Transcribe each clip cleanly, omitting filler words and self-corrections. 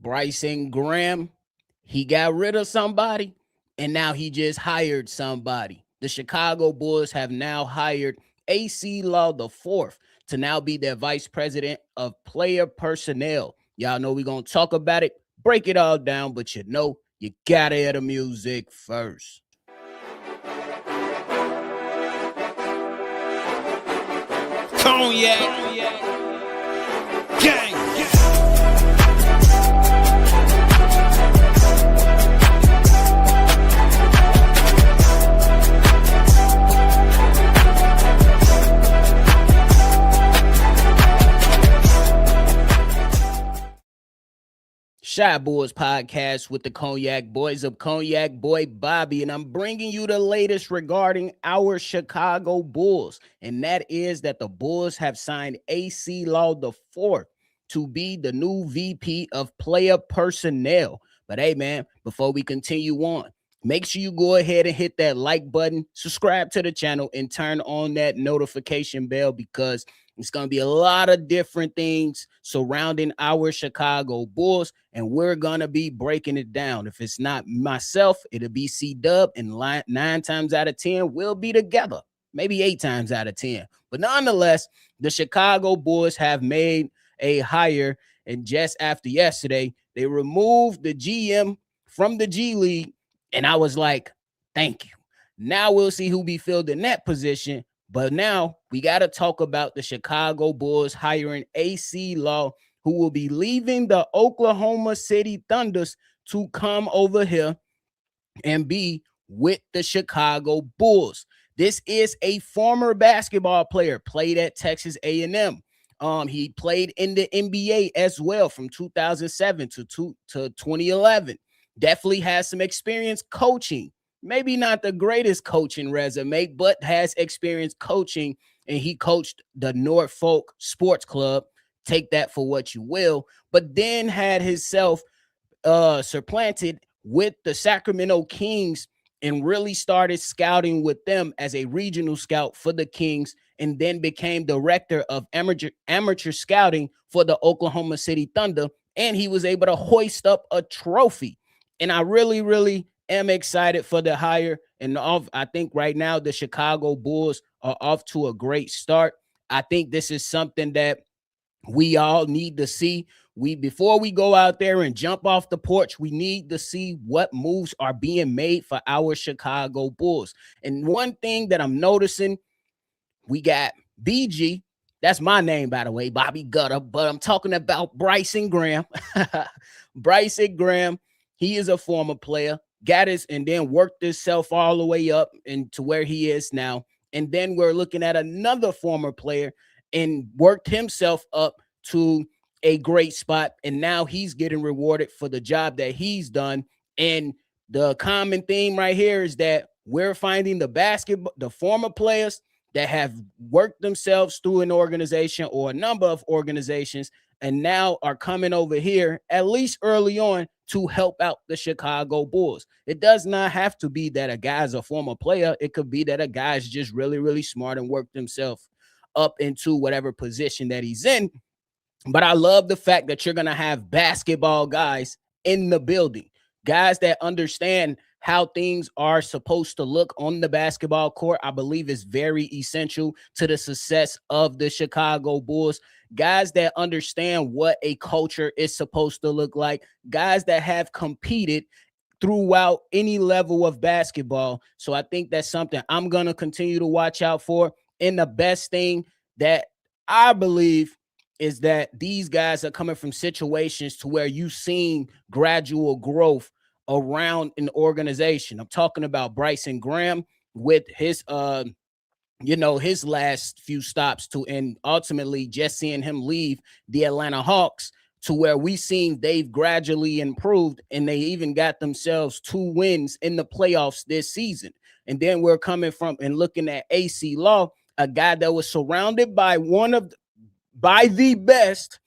Bryson Graham, he got rid of somebody and now he just hired somebody. The Chicago Bulls have now hired Acie Law IV to now be their vice president of player personnel. Y'all know we're going to talk about it, break it all down, but you got to hear the music first. Cognac, gang. Shy Boys podcast with the Cognac Boys of Cognac Boy Bobby, and I'm bringing you the latest regarding our Chicago Bulls, and that is that the Bulls have signed Acie Law IV to be the new VP of player personnel. But hey, man, before we continue on, make sure you go ahead and hit that like button, subscribe to the channel, and turn on that notification bell because it's going to be a lot of different things surrounding our Chicago Bulls, and we're going to be breaking it down. If it's not myself, it'll be C-Dub, and 9 times out of 10, we'll be together. Maybe 8 times out of 10. But nonetheless, the Chicago Bulls have made a hire, and just after yesterday, they removed the GM from the G League, and I was like, thank you. Now we'll see who be filled in that position. But now we got to talk about the Chicago Bulls hiring Acie Law, who will be leaving the Oklahoma City Thunders to come over here and be with the Chicago Bulls. This is a former basketball player, played at Texas A&M. He played in the NBA as well from 2007 to 2011. Definitely has some experience coaching. Maybe not the greatest coaching resume, but has experience coaching, and he coached the Norfolk Sports Club. Take that for what you will. But then had himself supplanted with the Sacramento Kings and really started scouting with them as a regional scout for the Kings, and then became director of amateur scouting for the Oklahoma City Thunder. And he was able to hoist up a trophy. And I really am excited for the hire, and I think right now the Chicago Bulls are off to a great start. I think this is something that we all need to see. Before we go out there and jump off the porch, we need to see what moves are being made for our Chicago Bulls. And one thing that I'm noticing, we got BG. That's my name, by the way, Bobby Gutter, but I'm talking about Bryson Graham. Bryson Graham, he is a former player. Got his and then worked himself all the way up into where he is now. And then we're looking at another former player and worked himself up to a great spot. And now he's getting rewarded for the job that he's done. And the common theme right here is that we're finding the former players that have worked themselves through an organization or a number of organizations and now are coming over here, at least early on, to help out the Chicago Bulls. It does not have to be that a guy's a former player. It could be that a guy's just really smart and worked himself up into whatever position that he's in. But I love the fact that you're going to have basketball guys in the building, guys that understand how things are supposed to look on the basketball court. I believe is very essential to the success of the Chicago Bulls. Guys that understand what a culture is supposed to look like, guys that have competed throughout any level of basketball. So I think that's something I'm going to continue to watch out for. And the best thing that I believe is that these guys are coming from situations to where you've seen gradual growth around an organization. I'm talking about Bryson Graham with his his last few stops to, and ultimately just seeing him leave the Atlanta Hawks, to where we seen they've gradually improved, and they even got themselves 2 wins in the playoffs this season. And then we're coming from and looking at Acie Law, a guy that was surrounded by the best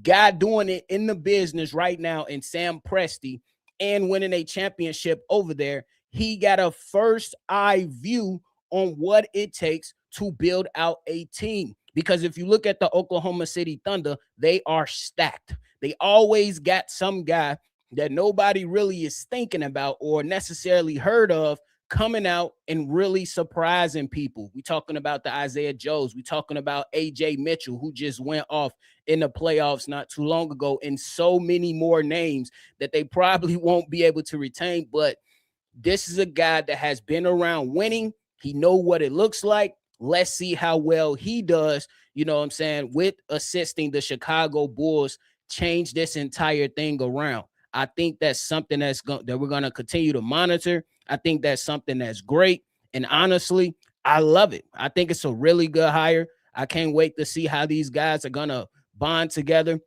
guy doing it in the business right now in Sam Presti, and winning a championship over there. He got a first eye view on what it takes to build out a team, Because if you look at the Oklahoma City Thunder, they are stacked. They always got some guy that nobody really is thinking about or necessarily heard of coming out and really surprising people. We talking about the Isaiah Joes. We talking about AJ Mitchell, who just went off in the playoffs not too long ago, and so many more names that they probably won't be able to retain. But this is a guy that has been around winning. He know what it looks like. Let's see how well he does, you know what I'm saying, with assisting the Chicago Bulls change this entire thing around. I think that's something that we're going to continue to monitor. I think that's something that's great. And honestly, I love it. I think it's a really good hire. I can't wait to see how these guys are going to bond together,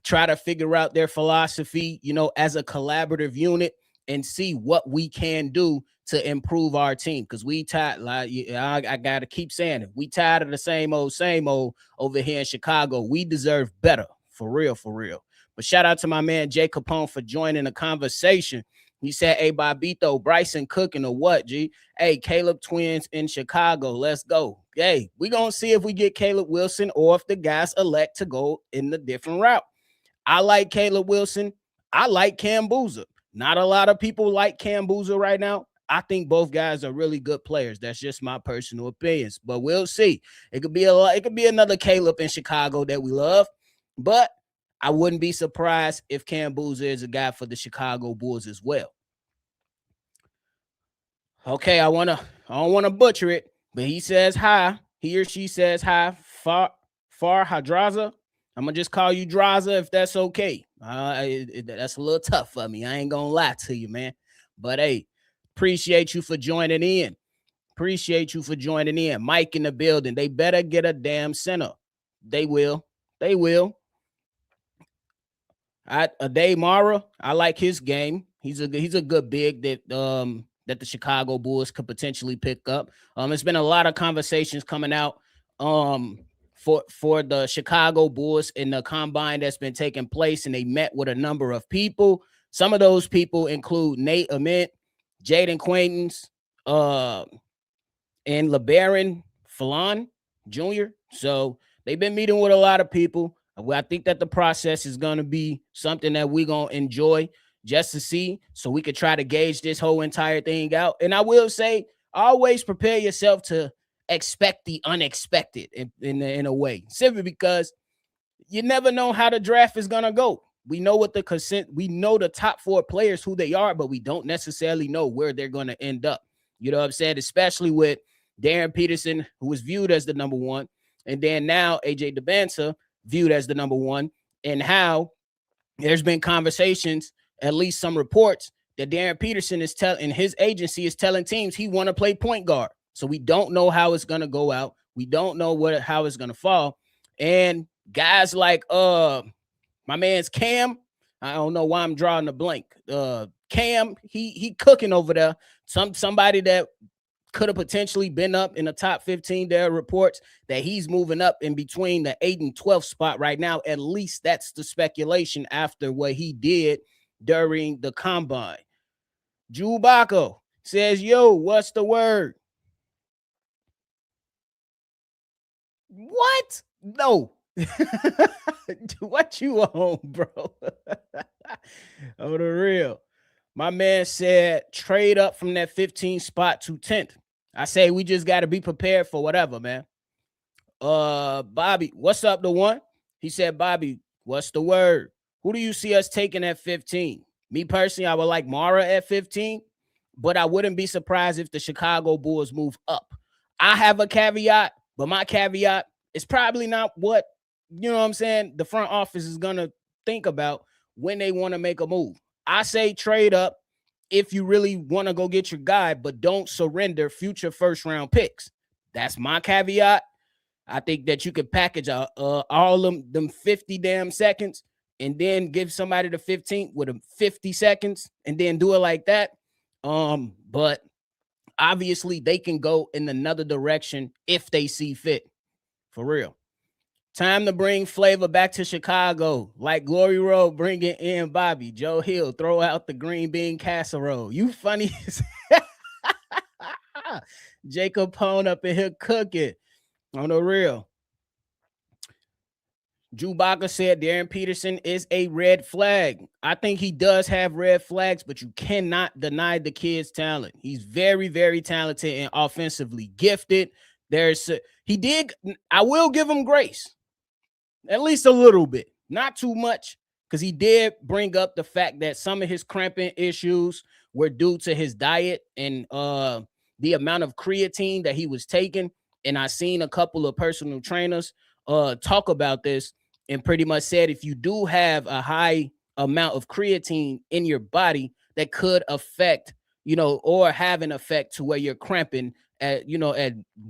try to figure out their philosophy, you know, as a collaborative unit, and see what we can do to improve our team. Because we tired, like I gotta keep saying it. We tired of the same old over here in Chicago. We deserve better, for real, for real. But shout out to my man Jay Capone for joining the conversation. He said, "Hey, Bobito, Bryson cooking or what, G? Hey, Caleb twins in Chicago. Let's go. Hey, we gonna see if we get Caleb Wilson or if the guys elect to go in the different route. I like Caleb Wilson. I like Cam Boozer. Not a lot of people like Cam Boozer right now. I think both guys are really good players. That's just my personal opinions, but we'll see. It could be it could be another Caleb in Chicago that we love, but I wouldn't be surprised if Cam Boozer is a guy for the Chicago Bulls as well. Okay, I don't wanna butcher it, but he says hi. He or she says hi. Far Hadraza. I'm gonna just call you Draza if that's okay. That's a little tough for me. I ain't gonna lie to you, man. But hey, appreciate you for joining in. Appreciate you for joining in. Mike in the building. They better get a damn center. They will. They will. Dave Mara, I like his game. He's a good big that the Chicago Bulls could potentially pick up. It's been a lot of conversations coming out for the Chicago Bulls in the combine that's been taking place, and they met with a number of people. Some of those people include Nate Ament, Jaden Quaintance, and LeBaron Fallon Jr. So they've been meeting with a lot of people. Well, I think that the process is going to be something that we're going to enjoy just to see, so we could try to gauge this whole entire thing out. And I will say, always prepare yourself to expect the unexpected in a way, simply because you never know how the draft is going to go. We know we know the top 4 players, who they are, but we don't necessarily know where they're going to end up. You know what I'm saying? Especially with Darren Peterson, who was viewed as the number 1, and then now AJ Debinsa viewed as the number 1, and how there's been conversations, at least some reports, that Darren Peterson is telling, his agency is telling teams he want to play point guard. So we don't know how it's going to go out. We don't know how it's going to fall. And guys like my man's Cam, I don't know why I'm drawing a blank. Cam, he cooking over there. Somebody that could have potentially been up in the top 15. There are reports that he's moving up in between the 8th and 12th spot right now. At least that's the speculation after what he did during the combine. Jubako says, yo, what's the word? What? No. What you on, bro? Oh, the real. My man said trade up from that 15th spot to 10th. I say we just got to be prepared for whatever, man. Bobby, what's up, the one? He said, Bobby, what's the word? Who do you see us taking at 15? Me personally, I would like Mara at 15, but I wouldn't be surprised if the Chicago Bulls move up. I have a caveat, but my caveat is probably not what, you know what I'm saying, the front office is going to think about when they want to make a move. I say trade up if you really want to go get your guy, but don't surrender future first-round picks. That's my caveat. I think that you could package all them 50 damn seconds and then give somebody the 15th with them 50 seconds and then do it like that. But obviously they can go in another direction if they see fit. For real. Time to bring flavor back to Chicago. Like Glory Road, bring it in Bobby. Joe Hill, throw out the green bean casserole. You funny. Jacob Pone up in here cooking. On the real. Drew Baca said Darren Peterson is a red flag. I think he does have red flags, but you cannot deny the kid's talent. He's very, very talented and offensively gifted. He did. I will give him grace, at least a little bit, not too much, because he did bring up the fact that some of his cramping issues were due to his diet and the amount of creatine that he was taking. And I seen a couple of personal trainers talk about this and pretty much said if you do have a high amount of creatine in your body, that could affect, or have an effect to where you're cramping at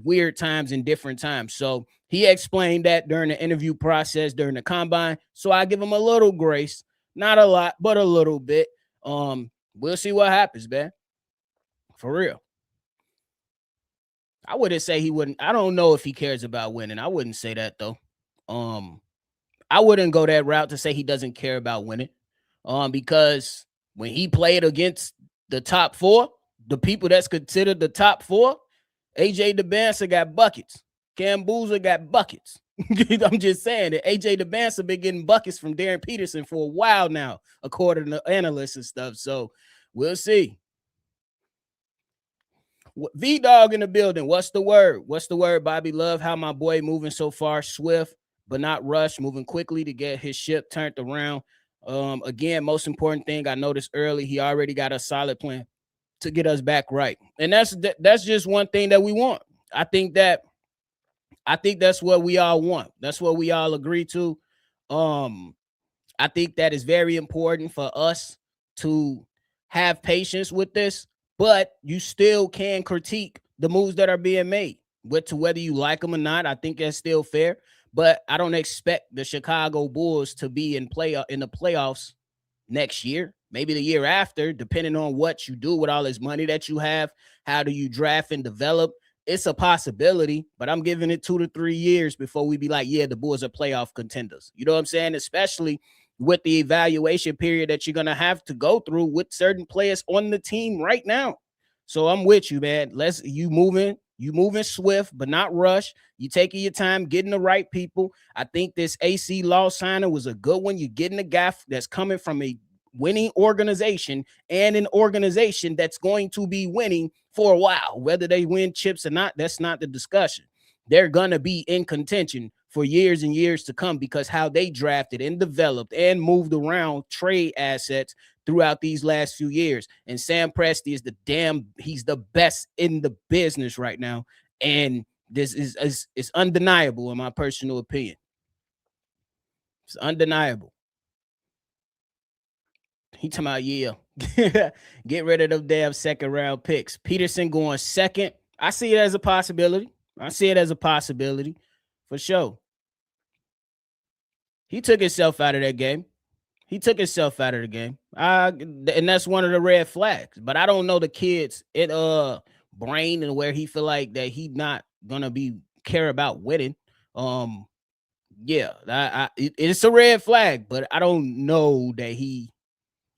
weird times and different times. So he explained that during the interview process during the combine. So I give him a little grace, not a lot, but a little bit. We'll see what happens, man. For real. I wouldn't say he wouldn't. I don't know if he cares about winning. I wouldn't say that though. I wouldn't go that route to say he doesn't care about winning. Because when he played against the top four, the people that's considered the top four, AJ DeBansa got buckets. Cam Boozer got buckets. I'm just saying that AJ DeBansa been getting buckets from Darren Peterson for a while now, according to analysts and stuff. So we'll see. V-Dog in the building. What's the word? What's the word, Bobby? Love how my boy moving so far. Swift, but not rush. Moving quickly to get his ship turned around. Again, most important thing I noticed early, he already got a solid plan to get us back right. And that's just one thing that we want. I think that's what we all want. That's what we all agree to. I think that is very important for us to have patience with this, but you still can critique the moves that are being made. Whether you like them or not, I think that's still fair. But I don't expect the Chicago Bulls to be in the playoffs next year, maybe the year after, depending on what you do with all this money that you have. How do you draft and develop? It's a possibility, but I'm giving it 2 to 3 years before we be like, yeah, the Bulls are playoff contenders. You know what I'm saying? Especially with the evaluation period that you're going to have to go through with certain players on the team right now. So I'm with you, man. You moving swift, but not rush. You taking your time, getting the right people. I think this Acie Law signing was a good one. You're getting a guy that's coming from a winning organization and an organization that's going to be winning for a while. Whether they win chips or not, that's not the discussion. They're going to be in contention for years and years to come because how they drafted and developed and moved around trade assets throughout these last few years. And Sam Presti is he's the best in the business right now. And this is undeniable in my personal opinion. It's undeniable. He talking about, yeah, get rid of them damn second round picks. Peterson going second. I see it as a possibility. For sure. He took himself out of that game. And that's one of the red flags. But I don't know the kid's brain and where he feel like that he not gonna be care about winning. Yeah, it's a red flag, but I don't know that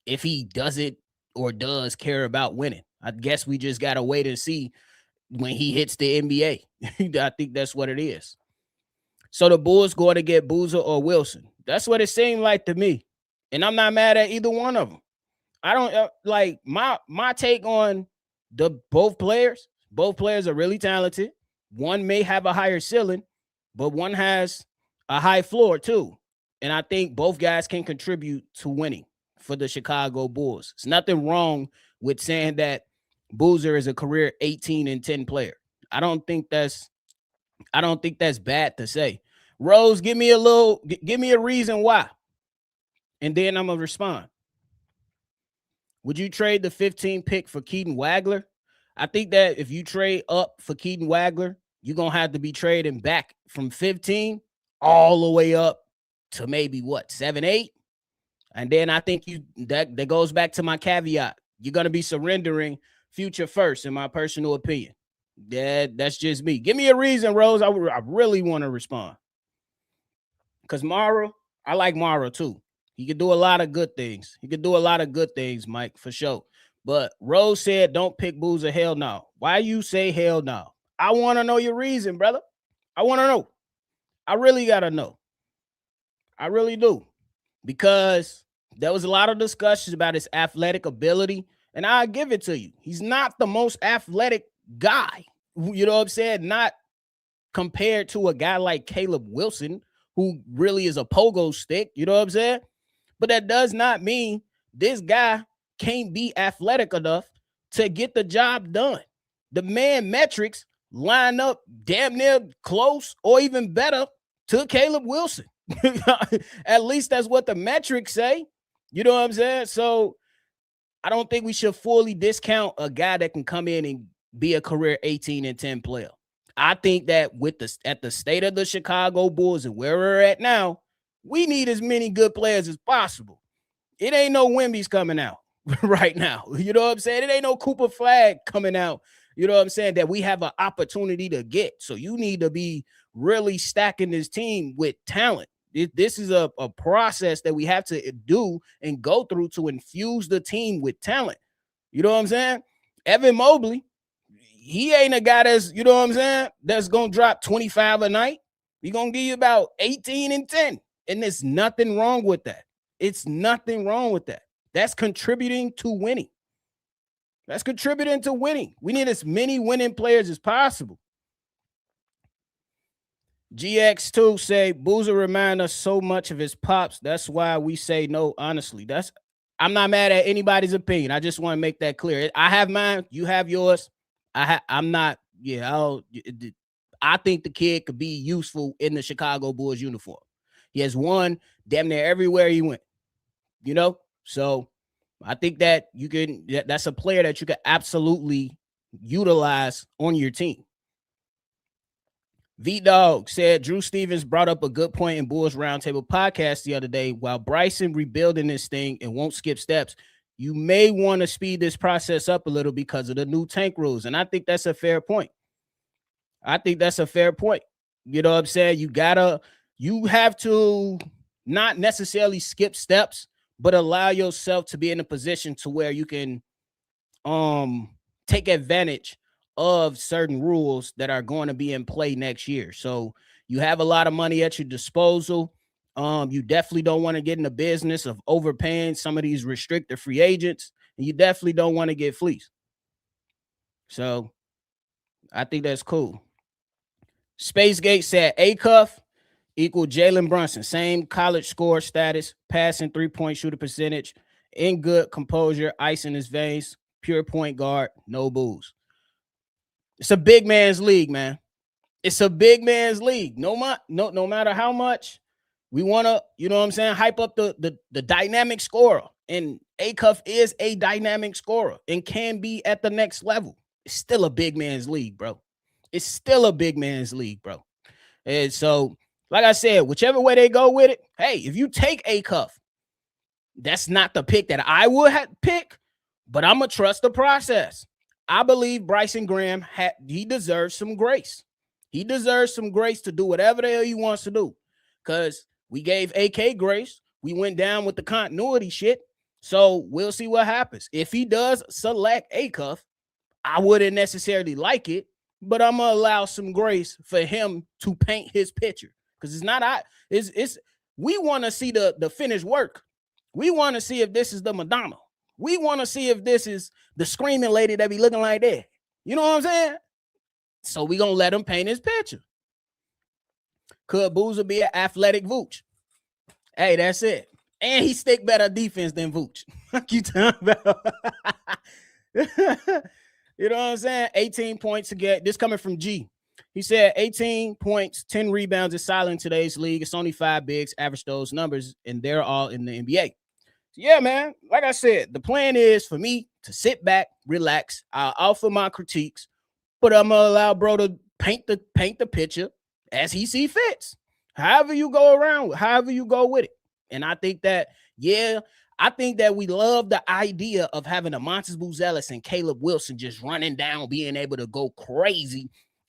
if he doesn't or does care about winning. I guess we just gotta wait and see when he hits the NBA. I think that's what it is. So the Bulls going to get Boozer or Wilson. That's what it seemed like to me. And I'm not mad at either one of them. I don't like my take on both players. Both players are really talented. One may have a higher ceiling, but one has a high floor too. And I think both guys can contribute to winning for the Chicago Bulls. It's nothing wrong with saying that Boozer is a career 18-10 player. I don't think that's bad to say. Rose, give me a reason why. And then I'm going to respond. Would you trade the 15 pick for Keaton Wagler? I think that if you trade up for Keaton Wagler, you're going to have to be trading back from 15 all the way up to maybe 7, 8? And then I think that goes back to my caveat. You're going to be surrendering future first, in my personal opinion. That's just me. Give me a reason, Rose. I really want to respond. Because Mara, I like Mara too. He could do a lot of good things. Mike, for sure. But Rose said, don't pick Boozer. Hell no. Why you say hell no? I want to know your reason, brother. I want to know. I really got to know. I really do. Because there was a lot of discussions about his athletic ability, and I give it to you. He's not the most athletic guy. You know what I'm saying? Not compared to a guy like Caleb Wilson, who really is a pogo stick. You know what I'm saying? But that does not mean this guy can't be athletic enough to get the job done. The man metrics line up damn near close or even better to Caleb Wilson. At least that's what the metrics say. You know what I'm saying? So I don't think we should fully discount a guy that can come in and be a career 18-10 player. I think that at the state of the Chicago Bulls and where we're at now, we need as many good players as possible. It ain't no Wemby's coming out right now. You know what I'm saying? It ain't no Cooper Flag coming out. You know what I'm saying? That we have an opportunity to get. So you need to be really stacking this team with talent. This is a process that we have to do and go through to infuse the team with talent. You know what I'm saying? Evan Mobley, he ain't a guy that's, you know what I'm saying, that's going to drop 25 a night. He's going to give you about 18 and 10. And there's nothing wrong with that. It's nothing wrong with that. That's contributing to winning. That's contributing to winning. We need as many winning players as possible. GX2 say Boozer remind us so much of his pops. That's why we say no. Honestly, I'm not mad at anybody's opinion. I just want to make that clear. I have mine. You have yours. I'm not. Yeah, I think the kid could be useful in the Chicago Bulls uniform. He has won damn near everywhere he went. You know, so I think that that's a player that you could absolutely utilize on your team. V-Dog said Drew Stevens brought up a good point in Bulls Roundtable podcast the other day. While Bryson rebuilding this thing and won't skip steps, you may want to speed this process up a little because of the new tank rules. And I think that's a fair point. You know what I'm saying? You have to not necessarily skip steps, but allow yourself to be in a position to where you can take advantage of certain rules that are going to be in play next year. So you have a lot of money at your disposal. You definitely don't want to get in the business of overpaying some of these restricted free agents, and you definitely don't want to get fleeced. So I think that's cool. Spacegate said A-Cuff equal Jalen Brunson, same college score status, passing 3-point shooter percentage, in good composure, ice in his veins, pure point guard, no booze. It's a big man's league, man. It's a big man's league. No matter how much we want to, you know what I'm saying, hype up the dynamic scorer. And A-Cuff is a dynamic scorer and can be at the next level. It's still a big man's league, bro. It's still a big man's league, bro. And so, like I said, whichever way they go with it, hey, if you take A-Cuff, that's not the pick that I would have picked, but I'm going to trust the process. I believe Bryson Graham, he deserves some grace. He deserves some grace to do whatever the hell he wants to do. Because we gave AK grace. We went down with the continuity shit. So we'll see what happens. If he does select A-Cuff, I wouldn't necessarily like it, but I'm going to allow some grace for him to paint his picture. Because we want to see the finished work. We want to see if this is the Madonna. We want to see if this is the screaming lady that be looking like that. You know what I'm saying? So we going to let him paint his picture. Could Boozer be an athletic Vooch? Hey, that's it. And he stick better defense than Vooch. What you talking about? You know what I'm saying? 18 points again. This coming from G. He said 18 points, 10 rebounds is solid in today's league. It's only 5 bigs average those numbers, and they're all in the NBA. Yeah, man. Like I said, the plan is for me to sit back, relax. I'll offer my critiques, but I'm gonna allow bro to paint the picture as he see fits. However you go around, however you go with it. And I think that, I think that we love the idea of having a Montes Buzelis and Caleb Wilson just running down, being able to go crazy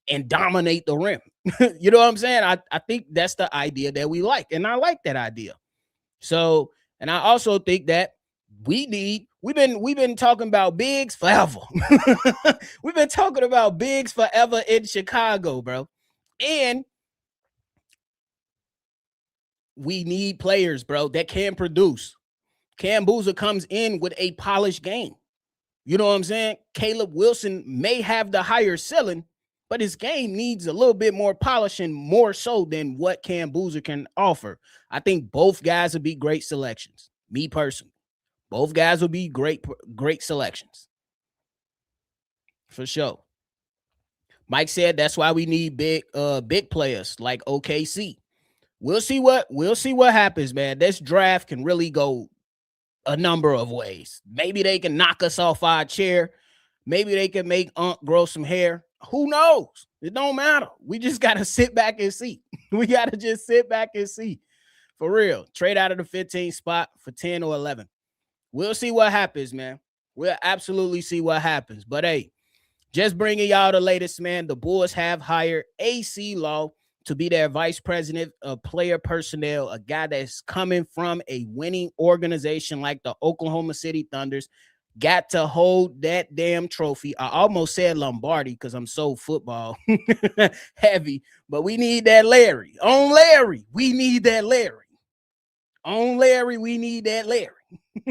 and dominate the rim. You know what I'm saying? I think that's the idea that we like, and I like that idea. So, and I also think that we've been talking about bigs forever. We've been talking about bigs forever in Chicago, bro. And we need players, bro, that can produce. Cam Boozer comes in with a polished game. You know what I'm saying? Caleb Wilson may have the higher ceiling, but his game needs a little bit more polishing, more so than what Cam Boozer can offer. I think both guys would be great selections. Me personally, both guys would be great selections for sure. Mike said that's why we need big players like OKC. We'll see what happens, man. This draft can really go a number of ways. Maybe they can knock us off our chair. Maybe they can make Unc grow some hair. Who knows? It don't matter. We just got to sit back and see. We got to just sit back and see. For real. Trade out of the 15th spot for 10 or 11. We'll see what happens, man. We'll absolutely see what happens. But, hey, just bringing y'all the latest, man. The Bulls have hired Acie Law to be their vice president of player personnel, a guy that's coming from a winning organization like the Oklahoma City Thunders. Got to hold that damn trophy. I almost said Lombardi because I'm so football heavy, but we need that Larry. On Larry, we need that Larry. On Larry, we need that Larry.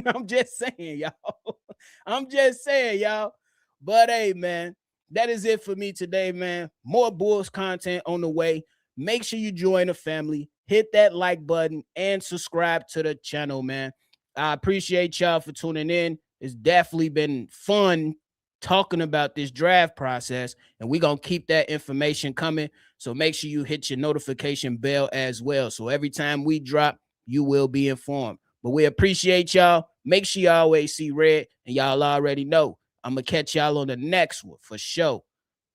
I'm just saying, y'all. I'm just saying, y'all. But, hey, man, that is it for me today, man. More Bulls content on the way. Make sure you join the family. Hit that like button and subscribe to the channel, man. I appreciate y'all for tuning in. It's definitely been fun talking about this draft process, and we're going to keep that information coming. So make sure you hit your notification bell as well. So every time we drop, you will be informed. But we appreciate y'all. Make sure you always see red, and y'all already know. I'm going to catch y'all on the next one for sure.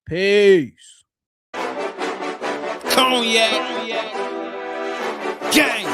Peace. Cognac. Gang.